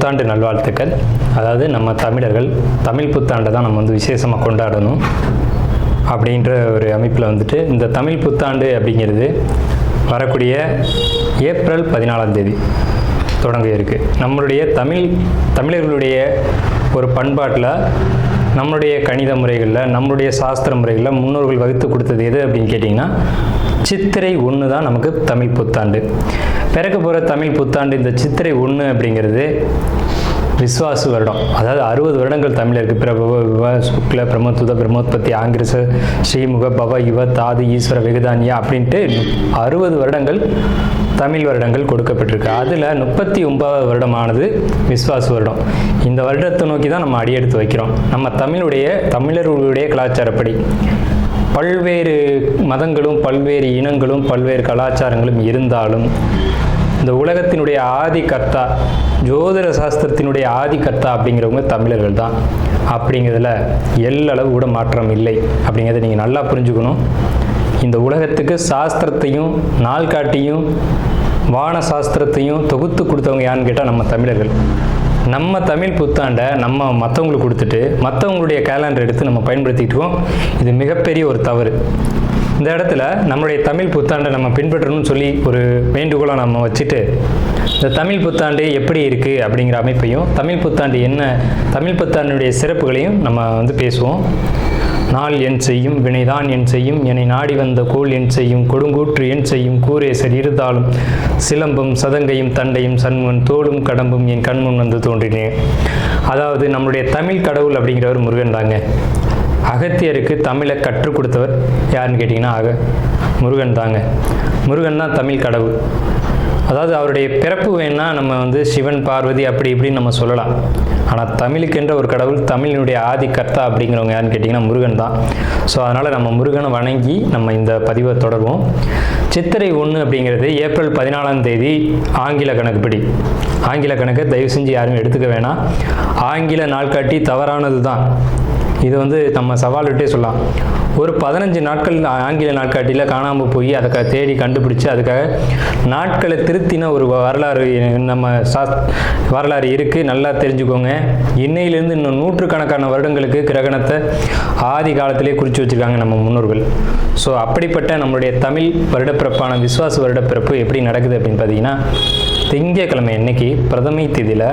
புத்தாண்டு நல்வாழ்த்துக்கள். அதாவது நம்ம தமிழர்கள் தமிழ் புத்தாண்டை தான் நம்ம விசேஷமாக கொண்டாடணும் அப்படின்ற ஒரு அமைப்பில் இந்த தமிழ் புத்தாண்டு அப்படிங்கிறது வரக்கூடிய ஏப்ரல் 14ஆம் தேதி தொடங்க இருக்குது. நம்மளுடைய தமிழர்களுடைய ஒரு பண்பாட்டில், நம்மளுடைய கணித முறைகளில், நம்மளுடைய சாஸ்திர முறைகளில் முன்னோர்கள் வகுத்து கொடுத்தது எது அப்படின்னு கேட்டிங்கன்னா சித்திரை 1 தான் நமக்கு தமிழ் புத்தாண்டு. பிறக்க போகிற தமிழ் புத்தாண்டு இந்த சித்திரை 1 அப்படிங்கிறது விஸ்வாசு வருடம். அதாவது 60 வருடங்கள் தமிழருக்கு பிரபவ விவ சுக்ல பிரமோத்துத பிரமோத்பத்தி ஆங்கிரச ஸ்ரீமுக பவ யுவ தாது ஈஸ்வர வெகுதானியா அப்படின்ட்டு 60 வருடங்கள் தமிழ் வருடங்கள் கொடுக்கப்பட்டிருக்கு. அதில் 39வது வருடமானது விஸ்வாசு வருடம். இந்த வருடத்தை நோக்கி தான் நம்ம அடியெடுத்து வைக்கிறோம். நம்ம தமிழர்களுடைய கலாச்சாரப்படி பல்வேறு மதங்களும் பல்வேறு இனங்களும் பல்வேறு கலாச்சாரங்களும் இருந்தாலும் இந்த உலகத்தினுடைய ஆதி கர்த்தா, ஜோதிட சாஸ்திரத்தினுடைய ஆதி கர்த்தா அப்படிங்கிறவங்க தமிழர்கள் தான். அப்படிங்கிறதுல எல்லளவு கூட மாற்றம் இல்லை. அப்படிங்கிறத நீங்கள் நல்லா புரிஞ்சுக்கணும். இந்த உலகத்துக்கு சாஸ்திரத்தையும் நாள்காட்டியும் வான சாஸ்திரத்தையும் தொகுத்து கொடுத்தவங்க யாருன்னு கேட்டால் நம்ம தமிழர்கள். நம்ம தமிழ் புத்தாண்டை நம்ம மற்றவங்களுக்கு கொடுத்துட்டு மற்றவங்களுடைய கேலண்டர் எடுத்து நம்ம பயன்படுத்திட்டு இருக்கோம். இது மிகப்பெரிய ஒரு தவறு. இந்த இடத்துல நம்மளுடைய தமிழ் புத்தாண்டை நம்ம பின்பற்றணும்னு சொல்லி ஒரு வேண்டுகோளை நம்ம வச்சுட்டு இந்த தமிழ் புத்தாண்டு எப்படி இருக்குது அப்படிங்கிற அமைப்பையும், தமிழ் புத்தாண்டு என்ன, தமிழ் புத்தாண்டுடைய சிறப்புகளையும் நம்ம பேசுவோம். நாள் என் செய்யும் வினைதான் என் செய்யும் என்னை நாடி வந்த கோள் என் செய்யும் கொடுங்கூற்று என் செய்யும் கூரேசர் இருந்தாலும் சிலம்பும் சதங்கையும் தண்டையும் சண்முன் தோளும் கடம்பும் என் கண்முன் வந்து தோன்றினேன். அதாவது நம்மளுடைய தமிழ் கடவுள் அப்படிங்கிறவர் முருகன் தாங்க. அகத்தியருக்கு தமிழை கற்றுக் கொடுத்தவர் யாருன்னு கேட்டிங்கன்னா முருகன் தாங்க. முருகன் தான் தமிழ் கடவுள். அதாவது அவருடைய பிறப்பு வேணா நம்ம சிவன் பார்வதி அப்படி இப்படின்னு நம்ம சொல்லலாம். ஆனால் தமிழுக்கென்ற ஒரு கடவுள், தமிழினுடைய ஆதி கர்த்தா அப்படிங்கிறவங்க யாருன்னு கேட்டிங்கன்னா முருகன் தான். ஸோ அதனால் நம்ம முருகனை வணங்கி நம்ம இந்த பதிவை தொடர்வோம். சித்திரை 1 அப்படிங்கிறது ஏப்ரல் 14ஆம் தேதி ஆங்கில கணக்குப்படி. ஆங்கில கணக்கை தயவு செஞ்சு யாரும் எடுத்துக்க வேணாம். ஆங்கில நாள்காட்டி தவறானது தான். இது நம்ம சவால் விட்டே சொல்லலாம். ஒரு 15 நாட்கள் ஆங்கில நாட்காட்டியில் காணாமல் போய் அதை தேடி கண்டுபிடிச்சி அதுக்காக நாட்களை திருத்தின ஒரு வரலாறு நம்ம வரலாறு இருக்குது. நல்லா தெரிஞ்சுக்கோங்க. இன்னையிலேருந்து இன்னும் நூற்றுக்கணக்கான வருடங்களுக்கு கிரகணத்தை ஆதி காலத்திலே குறித்து வச்சுருக்காங்க நம்ம முன்னோர்கள். ஸோ அப்படிப்பட்ட நம்மளுடைய தமிழ் வருடப்பிறப்பான விஸ்வாச வருடப்பிறப்பு எப்படி நடக்குது அப்படின்னு பார்த்தீங்கன்னா, திங்கட்கிழமை அன்னைக்கு பிரதமை திதியில்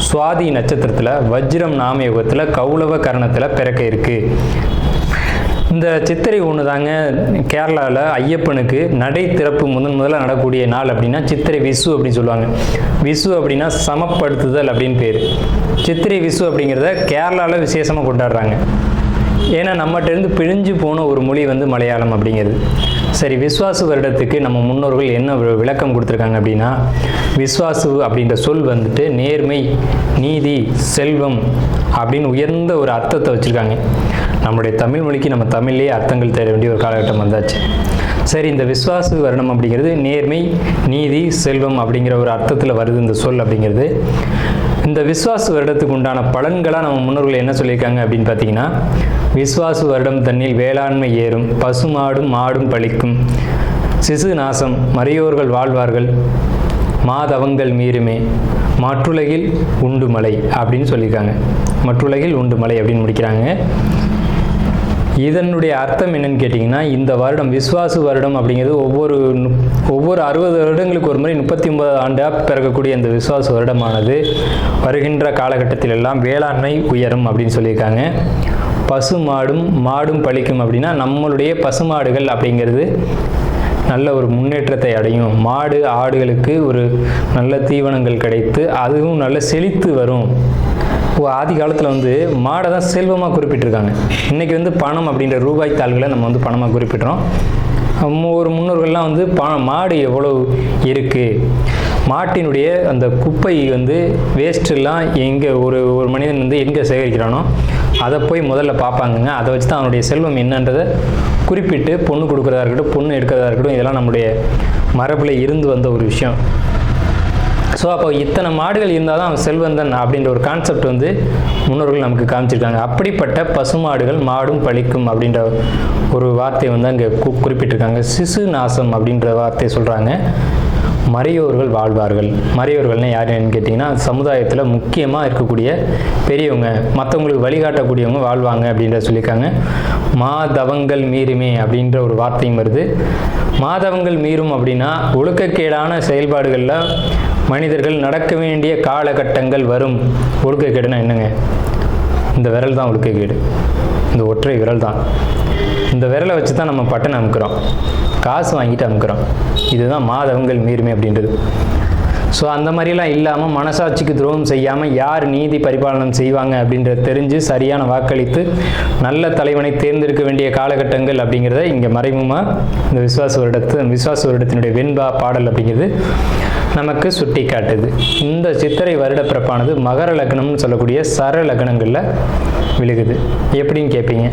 சுவாதி நட்சத்திரத்தில் வஜ்ரம் நாமயோகத்தில் கௌளவ கரணத்தில் பிறக்க இருக்குது. இந்த சித்திரை 1 தாங்க கேரளாவில் ஐயப்பனுக்கு நடை திறப்பு முதல்ல நடக்கக்கூடிய நாள். அப்படின்னா சித்திரை விசு அப்படின்னு சொல்லுவாங்க. விசு அப்படின்னா சமப்படுத்துதல் அப்படின்னு பேர். சித்திரை விசு அப்படிங்கிறத கேரளாவில் விசேஷமாக கொண்டாடுறாங்க. ஏன்னா நம்மகிட்டேருந்து பிழிஞ்சு போன ஒரு மொழி மலையாளம் அப்படிங்கிறது. சரி, விஸ்வாசு வருடத்துக்கு நம்ம முன்னோர்கள் என்ன விளக்கம் கொடுத்துருக்காங்க அப்படின்னா, விஸ்வாசு அப்படின்ற சொல் நேர்மை, நீதி, செல்வம் அப்படின்னு உயர்ந்த ஒரு அர்த்தத்தை வச்சுருக்காங்க. நம்முடைய தமிழ் மொழிக்கு நம்ம தமிழ்லேயே அர்த்தங்கள் தேட வேண்டிய ஒரு காலகட்டம் வந்தாச்சு. சரி, இந்த விஸ்வாசு வருடம் அப்படிங்கிறது நேர்மை, நீதி, செல்வம் அப்படிங்கிற ஒரு அர்த்தத்தில் வருது இந்த சொல் அப்படிங்கிறது. இந்த விஸ்வாசு வருடத்துக்கு உண்டான பலன்களாக நம்ம முன்னோர்கள் என்ன சொல்லியிருக்காங்க அப்படின்னு பார்த்தீங்கன்னா, விஸ்வாசு வருடம் தன்னில் வேளாண்மை ஏறும், பசுமாடும் மாடும் பழிக்கும், சிசு நாசம், மறையோர்கள் வாழ்வார்கள், மாதவங்கள் மீறுமே, மற்றுலகில் உண்டு மலை அப்படின்னு சொல்லியிருக்காங்க. மற்றுலகில் உண்டு மலை அப்படின்னு முடிக்கிறாங்க. இதனுடைய அர்த்தம் என்னன்னு கேட்டிங்கன்னா, இந்த வருடம் விஸ்வாசு வருடம் அப்படிங்கிறது ஒவ்வொரு 60 வருடங்களுக்கு ஒரு முறை 39 ஆண்டாக பிறக்கக்கூடிய இந்த விஸ்வாசு வருடமானது வருகின்ற காலகட்டத்தில் எல்லாம் வேளாண்மை உயரும் அப்படின்னு சொல்லியிருக்காங்க. பசு மாடும் பழிக்கும் அப்படின்னா நம்மளுடைய பசுமாடுகள் அப்படிங்கிறது நல்ல ஒரு முன்னேற்றத்தை அடையும். மாடு ஆடுகளுக்கு ஒரு நல்ல தீவனங்கள் கிடைத்து அதுவும் நல்ல செழித்து வரும். ஆதி காலத்தில் மாடை தான் செல்வமாக குறிப்பிட்டிருக்காங்க. இன்றைக்கி பணம் அப்படின்ற ரூபாய் தாள்களை நம்ம பணமாக குறிப்பிட்றோம். ஒரு முன்னோர்கள்லாம் மாடு எவ்வளோ இருக்குது, மாட்டினுடைய அந்த குப்பை வேஸ்ட்டெல்லாம் எங்கே ஒரு மனிதன் எங்கே சேகரிக்கிறானோ அதை போய் முதல்ல பார்ப்பாங்கங்க. அதை வச்சு தான் அவனுடைய செல்வம் என்னன்றதை குறிப்பிட்டு பொண்ணு கொடுக்குறதா இருக்கட்டும், பொண்ணு எடுக்கிறதா இருக்கட்டும், இதெல்லாம் நம்முடைய மரபில் இருந்து வந்த ஒரு விஷயம். ஸோ அப்போ இத்தனை மாடுகள் இருந்தால் தான் அவன் செல்வந்தன் அப்படின்ற ஒரு கான்செப்ட் முன்னோர்கள் நமக்கு காமிச்சிருக்காங்க. அப்படிப்பட்ட பசுமாடுகள் மாடும் பழிக்கும் அப்படின்ற ஒரு வார்த்தையை அங்கே குறிப்பிட்டிருக்காங்க. சிசு நாசம் அப்படின்ற வார்த்தையை சொல்கிறாங்க. மறையோர்கள் வாழ்வார்கள். மறையோர்கள்னால் யாருன்னு கேட்டிங்கன்னா சமுதாயத்தில் முக்கியமாக இருக்கக்கூடிய பெரியவங்க, மற்றவங்களுக்கு வழிகாட்டக்கூடியவங்க வாழ்வாங்க அப்படின்ற சொல்லியிருக்காங்க. மாதவங்கள் மீறுமே அப்படின்ற ஒரு வார்த்தையும் வருது. மாதவங்கள் மீறும் அப்படின்னா ஒழுக்கக்கேடான செயல்பாடுகளில் மனிதர்கள் நடக்க வேண்டிய காலகட்டங்கள் வரும். ஒழுக்கக்கேடுனா என்னங்க? இந்த விரல் தான் ஒழுக்கக்கேடு, இந்த ஒற்றை விரல் தான். இந்த விரலை வச்சு தான் நம்ம பட்டனை அமுக்கிறோம், காசு வாங்கிட்டு அமுக்கிறோம். இதுதான் மாதவங்கள் மீறுமே அப்படின்றது. ஸோ அந்த மாதிரிலாம் இல்லாமல் மனசாட்சிக்கு துரோகம் செய்யாமல் யார் நீதி பரிபாலனம் செய்வாங்க அப்படின்றத தெரிஞ்சு சரியான வாக்களித்து நல்ல தலைவனை தேர்ந்தெடுக்க வேண்டிய காலகட்டங்கள் அப்படிங்கிறத இங்கே மறைமுகமாக இந்த விசுவாச வருடத்தினுடைய வெண்பா பாடல் அப்படிங்கிறது நமக்கு சுட்டி காட்டுது. இந்த சித்திரை வருட பிறப்பானது மகர லக்னம்னு சொல்லக்கூடிய சர லக்னங்களில் விழுகுது. எப்படின்னு கேட்பீங்க?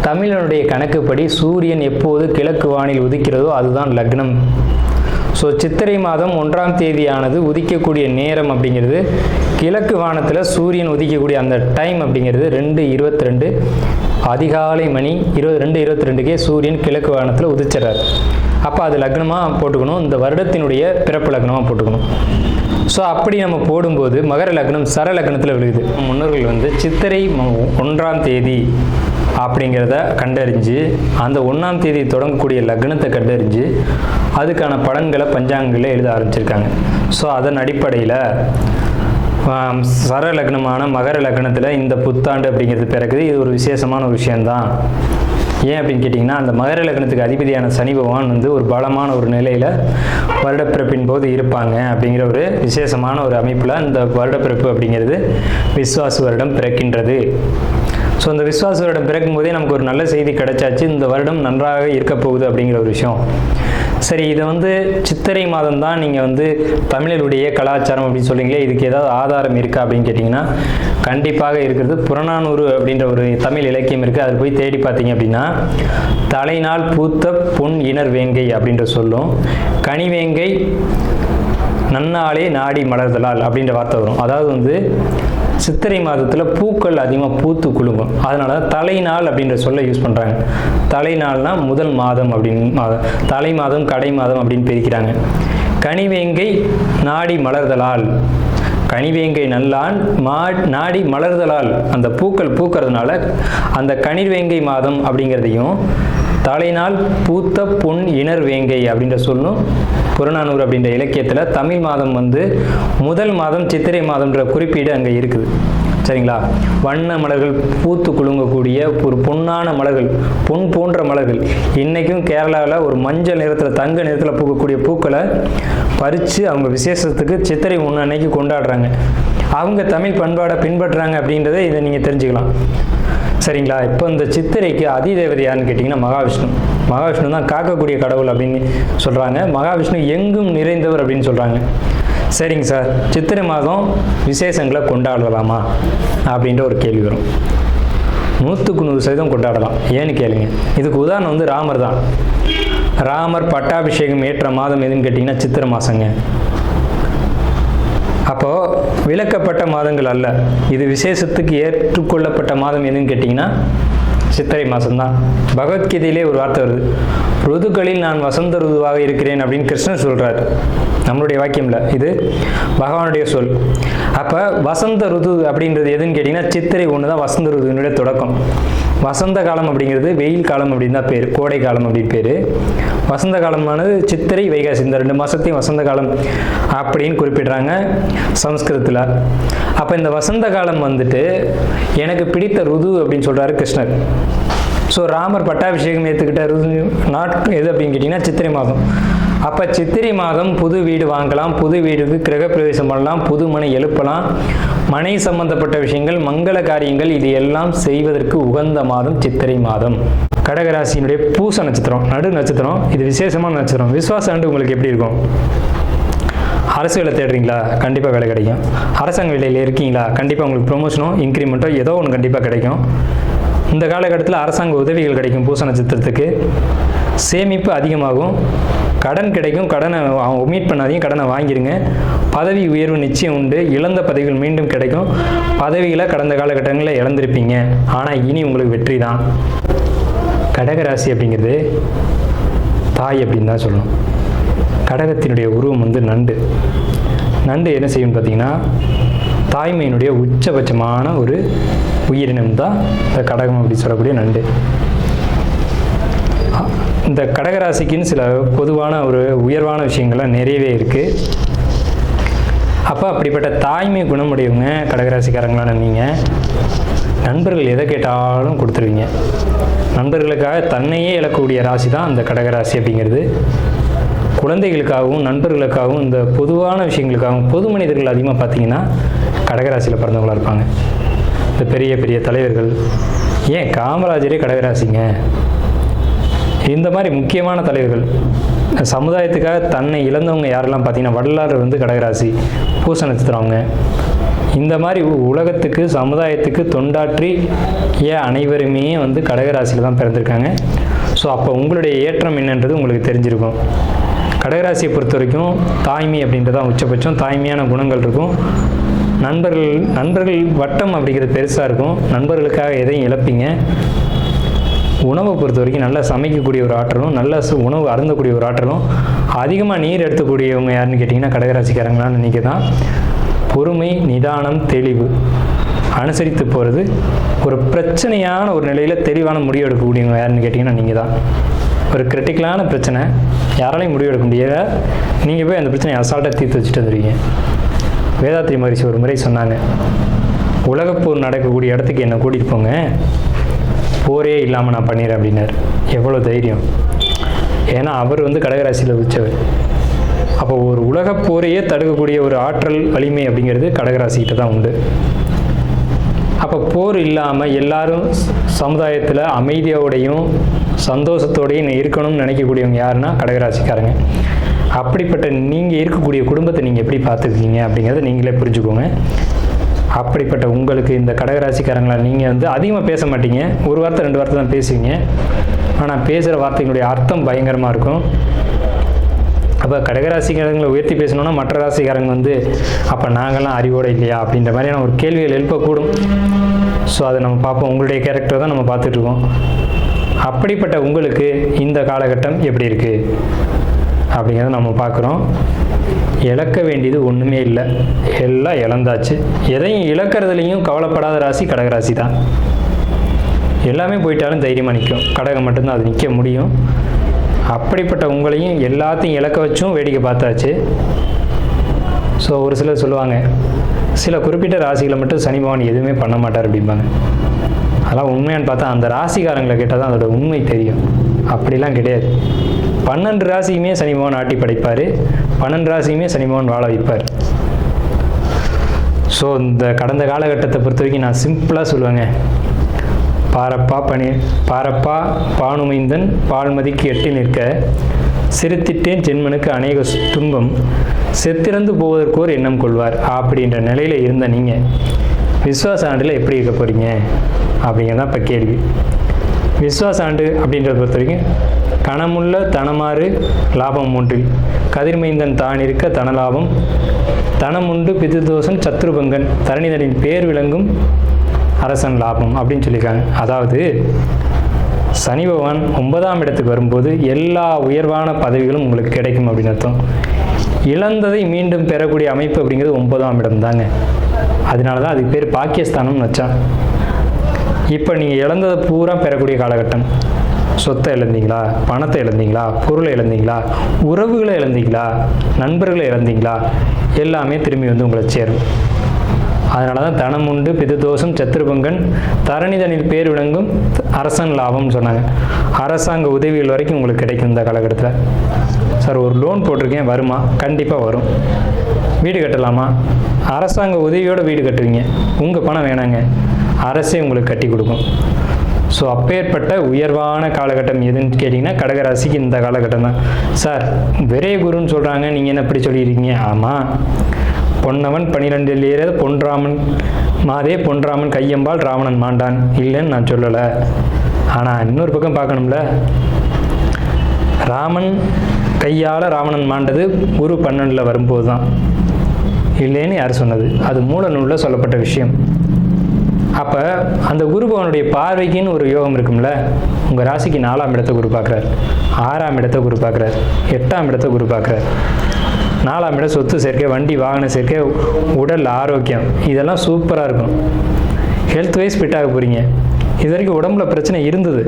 தமிழனுடைய கணக்குப்படி சூரியன் எப்போது கிழக்கு வானில் உதிக்கிறதோ அதுதான் லக்னம். ஸோ சித்திரை மாதம் 1ஆம் தேதியானது உதிக்கக்கூடிய நேரம் அப்படிங்கிறது கிழக்கு வானத்தில் சூரியன் உதிக்கக்கூடிய அந்த டைம் அப்படிங்கிறது 2:22 அதிகாலை மணி 2:22க்கே சூரியன் கிழக்கு வானத்தில் உதிச்சிடறார். அப்போ அது லக்னமாக போட்டுக்கணும், இந்த வருடத்தினுடைய பிறப்பு லக்னமாக போட்டுக்கணும். ஸோ அப்படி நம்ம போடும்போது மகர லக்னம் சர லக்னத்தில் விழுகுது. முன்னோர்கள் சித்திரை 1ஆம் தேதி அப்படிங்கிறத கண்டறிஞ்சு அந்த 1ஆம் தேதி தொடங்கக்கூடிய லக்னத்தை கண்டறிஞ்சு அதுக்கான பலன்களை பஞ்சாங்கங்களில் எழுத ஆரம்பிச்சிருக்காங்க. ஸோ அதன் அடிப்படையில் சர லக்னமான மகர லக்னத்தில் இந்த புத்தாண்டு அப்படிங்கிறது பிறகுது. இது ஒரு விசேஷமான ஒரு விஷயந்தான். ஏன் அப்படின்னு கேட்டிங்கன்னா, அந்த மகர லக்னத்துக்கு அதிபதியான சனி பகவான் ஒரு பலமான ஒரு நிலையில் வருடப்பிறப்பின் போது இருப்பாங்க அப்படிங்கிற ஒரு விசேஷமான ஒரு அமைப்பில் இந்த வருடப்பிறப்பு அப்படிங்கிறது விஸ்வாச வருடம் பிறக்கின்றது. ஸோ இந்த விஸ்வாச வருடம் பிறக்கும் போதே நமக்கு ஒரு நல்ல செய்தி கிடைச்சாச்சு, இந்த வருடம் நன்றாக இருக்க போகுது அப்படிங்கிற ஒரு விஷயம். சரி, இதை சித்திரை மாதம் தான் நீங்கள் தமிழருடைய கலாச்சாரம் அப்படின்னு சொல்லிங்களே, இதுக்கு ஏதாவது ஆதாரம் இருக்கா அப்படின்னு கேட்டிங்கன்னா கண்டிப்பாக இருக்கிறது. புறநானூறு அப்படின்ற ஒரு தமிழ் இலக்கியம் இருக்குது. அதில் போய் தேடி பார்த்தீங்க அப்படின்னா தலைநாள் பூத்த பொன் இணர் வேங்கை அப்படின்ற சொல்லும், கனிவேங்கை நன்னாளே நாடி மலர்தலால் அப்படின்ற வார்த்தை வரும். அதாவது சித்திரை மாதத்தில் பூக்கள் அதிகமாக பூத்து குலுங்கும். அதனால தலைநாள் அப்படின்ற சொல்ல யூஸ் பண்ணுறாங்க. தலைநாள்னா முதல் மாதம் அப்படின்னு, தலை மாதம் கடை மாதம் அப்படின்னு பிரிக்கிறாங்க. கனிவேங்கை நாடி மலர்தலால், கனிவேங்கை நல்லான் நாடி மலர்தலால், அந்த பூக்கள் பூக்கிறதுனால அந்த கனிவேங்கை மாதம் அப்படிங்கிறதையும் தலைநாள் பூத்த பொன் இணர் வேங்கை அப்படின்ற சொல்லும் புறநானூறு அப்படின்ற இலக்கியத்தில் தமிழ் மாதம் முதல் மாதம் சித்திரை மாதம்ன்ற குறிப்பீடு அங்கே இருக்குது. சரிங்களா? வண்ண மலர்கள் பூத்து குலுங்கக்கூடிய ஒரு பொன்னான மலர்கள், பொன் போன்ற மலர்கள். இன்றைக்கும் கேரளாவில் ஒரு மஞ்சள் நிறத்தில் தங்க நிறத்தில் பூக்கக்கூடிய பூக்களை பறித்து அவங்க விசேஷத்துக்கு சித்திரை 1 அன்னைக்கு கொண்டாடுறாங்க. அவங்க தமிழ் பண்பாடை பின்பற்றுறாங்க அப்படின்றத இதை நீங்கள் தெரிஞ்சுக்கலாம். சரிங்களா? இப்போ இந்த சித்திரைக்கு அதிதேவதை யாருன்னு கேட்டிங்கன்னா மகாவிஷ்ணு. மகாவிஷ்ணு தான் காக்கக்கூடிய கடவுள் அப்படின்னு சொல்கிறாங்க. மகாவிஷ்ணு எங்கும் நிறைந்தவர் அப்படின்னு சொல்கிறாங்க. சரிங்க சார், சித்திரை மாதம் விசேஷங்களை கொண்டாடலாமா அப்படின்ற ஒரு கேள்வி வரும். 100க்கு 100% கொண்டாடலாம். ஏன்னு கேளுங்க. இதுக்கு உதாரணம் ராமர் தான். ராமர் பட்டாபிஷேகம் ஏற்ற மாதம் எதுன்னு கேட்டிங்கன்னா சித்திரை மாதங்க. அப்போது விலக்கப்பட்ட மாதங்கள் அல்ல, இது விசேஷத்துக்கு ஏற்றுக்கொள்ளப்பட்ட மாதம் எதுன்னு கேட்டிங்கன்னா சித்திரை மாதம்தான். பகவத்கீதையிலே ஒரு வார்த்தை வருது, ருதுக்களில் நான் வசந்த ருதுவாக இருக்கிறேன் அப்படின்னு கிருஷ்ணன் சொல்கிறார். நம்மளுடைய வாக்கியம்ல, இது பகவானுடைய சொல். அப்போ வசந்த ருது அப்படின்றது எதுன்னு கேட்டிங்கன்னா சித்திரை 1 தான் வசந்த ருதுனுடைய தொடக்கம். வசந்த காலம் அப்படிங்கிறது வெயில் காலம் அப்படின்னு தான் பேர், கோடை காலம் அப்படின்னு பேர். வசந்த காலமானது சித்திரை வைகாசி, இந்த 2 மாதத்தையும் வசந்த காலம் அப்படின்னு குறிப்பிடுறாங்க சமஸ்கிருதத்தில். அப்போ இந்த வசந்த காலம் எனக்கு பிடித்த ருது அப்படின்னு சொல்கிறாரு கிருஷ்ணர். ஸோ ராமர் பட்டாபிஷேகம் ஏற்றுக்கிட்ட நாட்கள் எது அப்படின்னு கேட்டிங்கன்னா சித்திரை மாதம். அப்போ சித்திரை மாதம் புது வீடு வாங்கலாம், புது வீடுக்கு கிரகப்பிரவேசம் பண்ணலாம், புது மனை எழுப்பலாம், மனை சம்பந்தப்பட்ட விஷயங்கள், மங்கள காரியங்கள், இது எல்லாம் செய்வதற்கு உகந்த மாதம் சித்திரை மாதம். கடகராசியினுடைய பூச நட்சத்திரம், நடு நட்சத்திரம், இது விசேஷமான நட்சத்திரம். விஸ்வாச ஆண்டு உங்களுக்கு எப்படி இருக்கும்? அரசு வேலை தேடுறீங்களா? கண்டிப்பாக வேலை கிடைக்கும். அரசாங்க வேலையில் இருக்கீங்களா? கண்டிப்பாக உங்களுக்கு ப்ரொமோஷனோ இன்க்ரிமெண்ட்டோ ஏதோ ஒன்று கண்டிப்பாக கிடைக்கும். இந்த காலகட்டத்தில் அரசாங்க உதவிகள் கிடைக்கும். பூச நட்சத்திரத்துக்கு சேமிப்பு அதிகமாகும், கடன் கிடைக்கும். கடனை ஒமிட் பண்ணாதீங்க, கடனை வாங்கிடுங்க. பதவி உயர்வு நிச்சயம் உண்டு. இழந்த பதவிகள் மீண்டும் கிடைக்கும். பதவிகளை கடந்த காலகட்டங்களில் இழந்திருப்பீங்க, ஆனால் இனி உங்களுக்கு வெற்றி தான். கடகராசி அப்படிங்கிறது தாய் அப்படின்னு தான் சொல்லணும். கடகத்தினுடைய உருவம் வந்து நண்டு. நண்டு என்ன செய்யும்னு பார்த்தீங்கன்னா, தாய்மையினுடைய உச்சபட்சமான ஒரு உயிரினம் தான் இந்த கடகம் அப்படி சொல்லக்கூடிய நண்டு. இந்த கடகராசிக்குன்னு சில பொதுவான ஒரு உயர்வான விஷயங்கள்லாம் நிறையவே இருக்குது. அப்போ அப்படிப்பட்ட தாய்மை குணமுடையவங்க கடகராசிக்காரங்களான நீங்கள் நண்பர்கள் எதை கேட்டாலும் கொடுத்துருவீங்க. நண்பர்களுக்காக தன்னையே இழக்கக்கூடிய ராசி தான் அந்த கடகராசி அப்படிங்கிறது. குழந்தைகளுக்காகவும் நண்பர்களுக்காகவும் இந்த பொதுவான விஷயங்களுக்காகவும் பொது மனிதர்கள் அதிகமாக பார்த்தீங்கன்னா கடகராசியில் பிறந்தவங்களாக இருப்பாங்க. இந்த பெரிய பெரிய தலைவர்கள், ஏன் காமராஜரே கடகராசிங்க. இந்த மாதிரி முக்கியமான தலைவர்கள், சமுதாயத்துக்காக தன்னை இழந்தவங்க யாரெல்லாம் பார்த்தீங்கன்னா வள்ளலார் வந்து கடகராசி, பூச நட்சத்திரவங்க. இந்த மாதிரி உலகத்துக்கு சமுதாயத்துக்கு தொண்டாற்றி அனைவருமே வந்து கடகராசியில் தான் பிறந்திருக்காங்க. ஸோ அப்போ உங்களுடைய ஏற்றம் என்னன்றது உங்களுக்கு தெரிஞ்சிருக்கும். கடகராசியை பொறுத்த வரைக்கும் தாய்மை அப்படின்றதான் உச்சபட்சம். தாய்மையான குணங்கள் இருக்கும். நண்பர்கள் வட்டம் அப்படிங்கிறது பெருசாக இருக்கும். நண்பர்களுக்காக எதையும் இழப்பீங்க. உணவை பொறுத்த வரைக்கும் நல்லா சமைக்கக்கூடிய ஒரு ஆற்றலும், நல்ல உணவு அருந்தக்கூடிய ஒரு ஆற்றலும், அதிகமாக நீர் எடுத்துக்கூடியவங்க யாருன்னு கேட்டிங்கன்னா கடகராசிக்காரங்களான்னு நீங்கள் தான். பொறுமை, நிதானம், தெளிவு, அனுசரித்து போகிறது, ஒரு பிரச்சனையான ஒரு நிலையில் தெளிவான முடிவு எடுக்கக்கூடியவங்க யாருன்னு கேட்டிங்கன்னா நீங்கள் தான். ஒரு கிரிட்டிக்கலான பிரச்சனை யாராலையும் முடிவு எடுக்க முடியல, நீங்கள் போய் அந்த பிரச்சனையை அசால்ட்டாக தீர்த்து வச்சுட்டு வந்துடுவீங்க. வேதாத்ரி மகரிஷி ஒரு முறை சொன்னாங்க, உலகப்போர் நடக்கக்கூடிய இடத்துக்கு என்னை கூட்டிகிட்டு போங்க, போரே இல்லாமல் நான் பண்ணிடுறேன் அப்படின்னாரு. எவ்வளோ தைரியம்! ஏன்னா அவர் வந்து கடகராசியில் உச்சவர். அப்போ ஒரு உலகப் போரையே தடுக்கக்கூடிய ஒரு ஆற்றல் வலிமை அப்படிங்கிறது கடகராசிக்கிட்ட தான் உண்டு. அப்போ போர் இல்லாமல் எல்லாரும் சமுதாயத்தில் அமைதியோடையும் சந்தோஷத்தோடையும் இருக்கணும்னு நினைக்கக்கூடியவங்க யாருன்னா கடகராசிக்காரங்க. அப்படிப்பட்ட நீங்கள் இருக்கக்கூடிய குடும்பத்தை நீங்கள் எப்படி பார்த்துருக்கீங்க அப்படிங்கிறத நீங்களே புரிஞ்சுக்கோங்க. அப்படிப்பட்ட உங்களுக்கு இந்த கடகராசிக்காரங்களா நீங்கள் வந்து அதிகமாக பேச மாட்டீங்க, ஒரு வார்த்தை 2 வார்த்தை தான் பேசுவீங்க. ஆனால் பேசுகிற வார்த்தைகளுடைய அர்த்தம் பயங்கரமாக இருக்கும். அப்போ கடகராசிக்காரங்களை உயர்த்தி பேசணுன்னா மற்ற ராசிக்காரங்க வந்து அப்போ நாங்கள்லாம் அறிவோடு இல்லையா அப்படின்ற மாதிரியான ஒரு கேள்விகள் எழுப்பக்கூடும். ஸோ அதை நம்ம பார்ப்போம். உங்களுடைய கேரக்டர் தான் நம்ம பார்த்துட்ருக்கோம். அப்படிப்பட்ட உங்களுக்கு இந்த காலகட்டம் எப்படி இருக்குது அப்படிங்கிறத நம்ம பார்க்குறோம். இழக்க வேண்டியது ஒன்றுமே இல்லை, எல்லாம் இழந்தாச்சு. எதையும் இழக்கிறதுலையும் கவலைப்படாத ராசி கடகராசி தான். எல்லாமே போயிட்டாலும் தைரியமாக நிற்கும். கடகம் மட்டும்தான் அது நிற்க முடியும். அப்படிப்பட்ட உங்களையும் எல்லாத்தையும் இழக்க வச்சும் வேடிக்கை பார்த்தாச்சு. ஸோ ஒரு சிலர் சொல்லுவாங்க, சில குறிப்பிட்ட ராசிகளை மட்டும் சனி பகவான் எதுவுமே பண்ண மாட்டார் அப்படிம்பாங்க. அதெல்லாம் உண்மையான்னு பார்த்தா அந்த ராசிக்காரங்களை கேட்டால் தான் அதோட உண்மை தெரியும். அப்படிலாம் கிடையாது. 12 ராசியுமே சனி பகவான் ஆட்டி படைப்பார், 12 ராசியுமே சனி பகவான் வாழ வைப்பார். ஸோ இந்த கடந்த காலகட்டத்தை பொறுத்த வரைக்கும் நான் சிம்பிளாக சொல்லுவேங்க, பாரப்பா பானுமைந்தன் பால்மதிக்கு எட்டி நிற்க, சிரித்திட்டேன் ஜென்மனுக்கு அநேக துன்பம், செத்திறந்து போவதற்கோர் எண்ணம் கொள்வார் அப்படின்ற நிலையில் இருந்த நீங்கள் விஸ்வாச ஆண்டில் எப்படி இருக்க போகிறீங்க அப்படிங்கிறதான் இப்போ கேள்வி. விஸ்வாச ஆண்டு அப்படின்றத பொறுத்த வரைக்கும் கணமுள்ள தனமாறு லாபம் ஒன்றில், கதிர்மைந்தன் தான் இருக்க தனலாபம், தனமுண்டு பிதுதோஷன் சத்ருபங்கன், தரணிதனின் பேர் விளங்கும் அரசன் லாபம் அப்படின்னு சொல்லியிருக்காங்க. அதாவது சனி பகவான் 9ஆம் இடத்துக்கு வரும்போது எல்லா உயர்வான பதவிகளும் உங்களுக்கு கிடைக்கும் அப்படின்னு அர்த்தம். இழந்ததை மீண்டும் பெறக்கூடிய அமைப்பு அப்படிங்கிறது 9ஆம் இடம் தாங்க. அதனால தான் அதுக்கு பேர் பாக்கியஸ்தானம்னு வச்சான். இப்போ நீங்கள் இழந்ததை பூரா பெறக்கூடிய காலகட்டம். சொத்தை இழந்தீங்களா, பணத்தை இழந்தீங்களா, பொருளை இழந்தீங்களா, உறவுகளை இழந்தீங்களா, நண்பர்களை இழந்தீங்களா, எல்லாமே திரும்பி வந்து உங்களை சேரும். அதனால தான் தனம் உண்டு பிதுதோஷம் சத்ருபங்கன், தரணிதனில் பேர் விளங்கும் அரசன் லாபம்னு சொன்னாங்க. அரசாங்க உதவிகள் வரைக்கும் உங்களுக்கு கிடைக்கும் இந்த காலகட்டத்தில். சார் ஒரு லோன் போட்டிருக்கேன், வருமா? கண்டிப்பாக வரும். வீடு கட்டலாமா? அரசாங்க உதவியோடு வீடு கட்டுவீங்க. உங்கள் பணம் வேணாங்க, அரசே உங்களுக்கு கட்டி கொடுக்கும். ஸோ அப்பேற்பட்ட உயர்வான காலகட்டம் எதுன்னு கேட்டிங்கன்னா கடகராசிக்கு இந்த காலகட்டம் தான். சார் விரைய குருன்னு சொல்கிறாங்க, நீங்கள் என்ன இப்படி சொல்லியிருக்கீங்க? ஆமாம், பொன்னவன் 12 ஏறது பொன்ராமன் மாதே பொன்ராமன் கையம்பால் ராவணன் மாண்டான் இல்லைன்னு நான் சொல்லலை. ஆனால் இன்னொரு பக்கம் பார்க்கணும்ல, ராமன் கையால் ராவணன் மாண்டது குரு 12 வரும்போது தான், இல்லைன்னு யார் சொன்னது? அது மூல நூலில் சொல்லப்பட்ட விஷயம். அப்போ அந்த குரு பகவானுடைய பார்வைக்குன்னு ஒரு யோகம் இருக்கும்ல. உங்கள் ராசிக்கு 4ஆம் இடத்தை குரு பார்க்குறார், 6ஆம் இடத்தை குரு பார்க்குறார், 8ஆம் இடத்தை குரு பார்க்குறார். 4ஆம் இடம் சொத்து சேர்க்கை, வண்டி வாகன சேர்க்கை, உடல் ஆரோக்கியம், இதெல்லாம் சூப்பராக இருக்கும். ஹெல்த் வைஸ் ஃபிட்டாக போகிறீங்க. இது வரைக்கும் உடம்புல பிரச்சனை இருந்தது,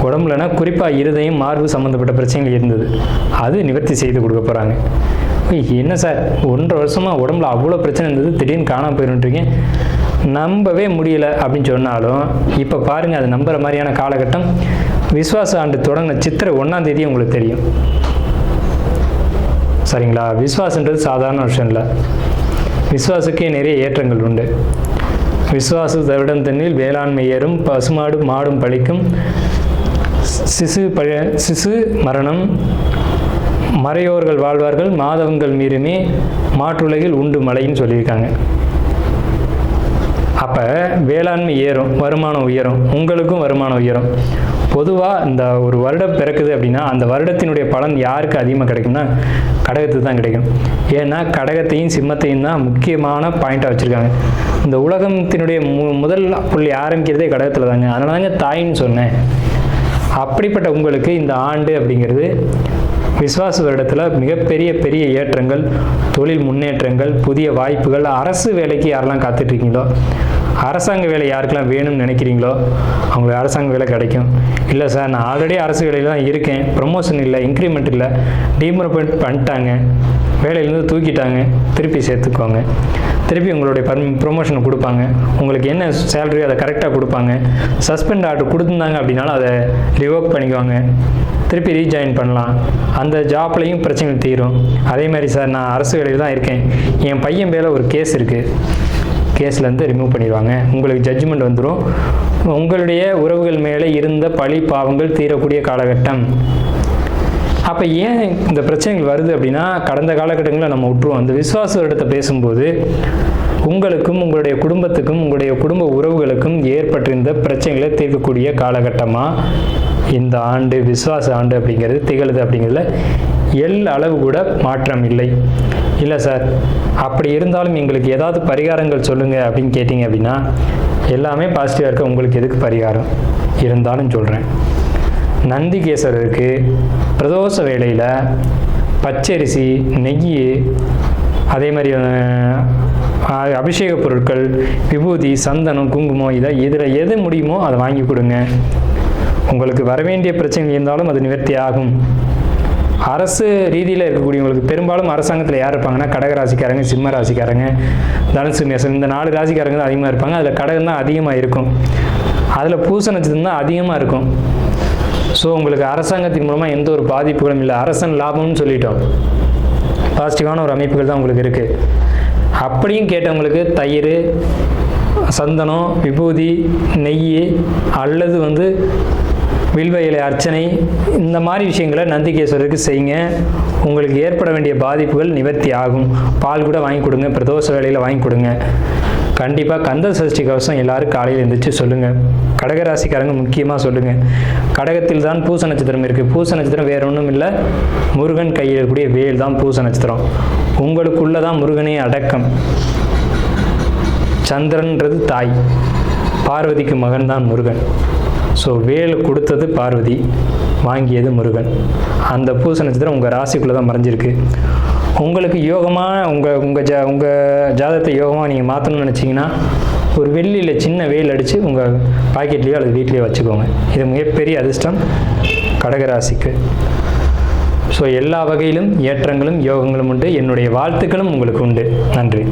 உடம்புலனா குறிப்பாக இருதயம் மார்பு சம்மந்தப்பட்ட பிரச்சனைகள் இருந்தது, அது நிவர்த்தி செய்து கொடுக்க போகிறாங்க. என்ன சார் 1.5 வருஷமாக உடம்புல அவ்வளோ பிரச்சனை இருந்தது, திடீர்னு காணாமல் போயிட்டுருக்கீங்க, நம்பவே முடியல அப்படின்னு சொன்னாலும் இப்போ பாருங்கள், அது நம்புகிற மாதிரியான காலகட்டம். விஸ்வாச ஆண்டு தொடங்கின சித்திரை 1ஆம் தேதி உங்களுக்கு தெரியும். சரிங்களா? விஸ்வாசன்றது சாதாரண விஷயம் இல்லை. விஸ்வாசுக்கே நிறைய ஏற்றங்கள் உண்டு. விஸ்வாச தவிடம் தண்ணில் வேளாண்மை ஏறும், பசுமாடு மாடும் பழிக்கும், சிசு மரணம், மறையோர்கள் வாழ்வார்கள், மாதவங்கள் மீறுமே, மாற்றுலகில் உண்டு மழைன்னு சொல்லியிருக்காங்க. அப்போ வேளாண்மை ஏறும், வருமானம் உயரும், உங்களுக்கும் வருமானம் உயரும். பொதுவாக இந்த ஒரு வருடம் பிறக்குது அப்படின்னா அந்த வருடத்தினுடைய பலன் யாருக்கு அதிகமாக கிடைக்கும்னா கடகத்துக்கு தான் கிடைக்கும். ஏன்னா கடகத்தையும் சிம்மத்தையும் தான் முக்கியமான பாயிண்ட்டாக வச்சுருக்காங்க. இந்த உலகத்தினுடைய முதல் புள்ளி ஆரம்பிக்கிறதே கடகத்தில் தாங்க. அதனால தாங்க தாயின்னு சொன்னேன். அப்படிப்பட்ட உங்களுக்கு இந்த ஆண்டு அப்படிங்கிறது விஸ்வாச வருடத்தில் மிகப்பெரிய ஏற்றங்கள், தொழில் முன்னேற்றங்கள், புதிய வாய்ப்புகள், அரசு வேலைக்கு யாரெல்லாம் காத்துட்ருக்கீங்களோ, அரசாங்க வேலை யாருக்கெல்லாம் வேணும்னு நினைக்கிறீங்களோ அவங்களுக்கு அரசாங்க வேலை கிடைக்கும். இல்லை சார் நான் ஆல்ரெடி அரசு வேலையில் தான் இருக்கேன், ப்ரொமோஷன் இல்லை, இன்க்ரிமெண்ட் இல்லை, டீமோட்டிவேட் பண்ணிட்டாங்க, வேலையிலேருந்து தூக்கிட்டாங்க, திருப்பி சேர்த்துக்கோங்க. திருப்பி உங்களுடைய ப்ரொமோஷனை கொடுப்பாங்க. உங்களுக்கு என்ன சேலரி அதை கரெக்டாக கொடுப்பாங்க. சஸ்பெண்ட் ஆர்டர் கொடுத்துருந்தாங்க அப்படின்னாலும் அதை ரிவோக் பண்ணிக்குவாங்க, திருப்பி ரீஜாயின் பண்ணலாம். அந்த ஜாப்லேயும் பிரச்சனைகள் தீரும். அதே மாதிரி சார் நான் அரசு வேலையில் தான் இருக்கேன், என் பையன் மேலே ஒரு கேஸ் இருக்குது, கேஸ்லேருந்து ரிமூவ் பண்ணிடுவாங்க, உங்களுக்கு ஜட்ஜ்மெண்ட் வந்துடும். உங்களுடைய உறவுகள் மேலே இருந்த பழி பாவங்கள் தீரக்கூடிய காலகட்டம். அப்போ ஏன் இந்த பிரச்சனைகள் வருது அப்படின்னா கடந்த காலகட்டங்களில் நம்ம விட்டுருவோம். அந்த விசுவாச வருடத்தை பேசும்போது உங்களுக்கும் உங்களுடைய குடும்பத்துக்கும் உங்களுடைய குடும்ப உறவுகளுக்கும் ஏற்பட்டிருந்த பிரச்சனைகளை தீர்க்கக்கூடிய காலகட்டமாக இந்த ஆண்டு விசுவாச ஆண்டு அப்படிங்கிறது திகழுது. அப்படிங்கிறதுல அளவு கூட மாற்றம் இல்லை. இல்லை சார் அப்படி இருந்தாலும் எங்களுக்கு ஏதாவது பரிகாரங்கள் சொல்லுங்கள் அப்படின்னு கேட்டிங்க அப்படின்னா எல்லாமே பாசிட்டிவாக இருக்க. உங்களுக்கு எதுக்கு பரிகாரம் இருந்தாலும் சொல்கிறேன். நந்திகேஸ்வரருக்கு பிரதோஷ வேளையில் பச்சரிசி, நெய், அதே மாதிரி அபிஷேக பொருட்கள், விபூதி, சந்தனம், குங்குமம், இதில் எது முடியுமோ அதை வாங்கி கொடுங்க. உங்களுக்கு வரவேண்டிய பிரச்சனை இருந்தாலும் அது நிவர்த்தி ஆகும். அரசு ரீதியில் இருக்கக்கூடியவங்களுக்கு பெரும்பாலும் அரசாங்கத்தில் யார் இருப்பாங்கன்னா கடகராசிக்காரங்க, சிம்ம ராசிக்காரங்க, தனுசு, மேசம், இந்த 4 ராசிக்காரங்க தான் அதிகமாக இருப்பாங்க. அதில் கடகம் தான் அதிகமாக இருக்கும். அதில் பூச நட்சத்திரம் தான் அதிகமாக இருக்கும். ஸோ உங்களுக்கு அரசாங்கத்தின் மூலமாக எந்த ஒரு பாதிப்புகளும் இல்லை. அரசன் லாபம்னு சொல்லிட்டோம். பாசிட்டிவான ஒரு அமைப்புகள் தான் உங்களுக்கு இருக்குது. அப்படியும் கேட்டவங்களுக்கு தயிர், சந்தனம், விபூதி, நெய் அல்லது வில்வ இலை அர்ச்சனை, இந்த மாதிரி விஷயங்களை நந்திகேஸ்வரருக்கு செய்யுங்க. உங்களுக்கு ஏற்பட வேண்டிய பாதிப்புகள் நிவர்த்தி ஆகும். பால் கூட வாங்கி கொடுங்க, பிரதோஷ வேளையில் வாங்கி கொடுங்க. கண்டிப்பாக கந்த சஷ்டி கவசம் எல்லாரும் காலையில் எழுந்திரிச்சு சொல்லுங்கள். கடகராசிக்காரங்க முக்கியமாக சொல்லுங்கள். கடகத்தில் தான் பூச நட்சத்திரம் இருக்குது. பூச நட்சத்திரம் வேற ஒன்றும் இல்லை, முருகன் கையில் இருக்கக்கூடிய வேல் தான் பூச நட்சத்திரம். உங்களுக்குள்ளே தான் முருகனே அடக்கம். சந்திரன்றது தாய், பார்வதிக்கு மகன் தான் முருகன். ஸோ வேல் கொடுத்தது பார்வதி, வாங்கியது முருகன். அந்த பூச நட்சத்திரம் உங்கள் ராசிக்குள்ளே தான் மறைஞ்சிருக்கு. உங்களுக்கு யோகமாக உங்கள் ஜாதகத்தை யோகமாக நீங்கள் மாற்றணும்னு நினச்சிங்கன்னா ஒரு வெள்ளியில் சின்ன வேல் அடித்து உங்கள் பாக்கெட்லேயோ அல்லது வீட்லேயோ வச்சுக்கோங்க. இது மிகப்பெரிய அதிர்ஷ்டம் கடகராசிக்கு. ஸோ எல்லா வகையிலும் ஏற்றங்களும் யோகங்களும் உண்டு. என்னுடைய வாழ்த்துக்களும் உங்களுக்கு உண்டு. நன்றி.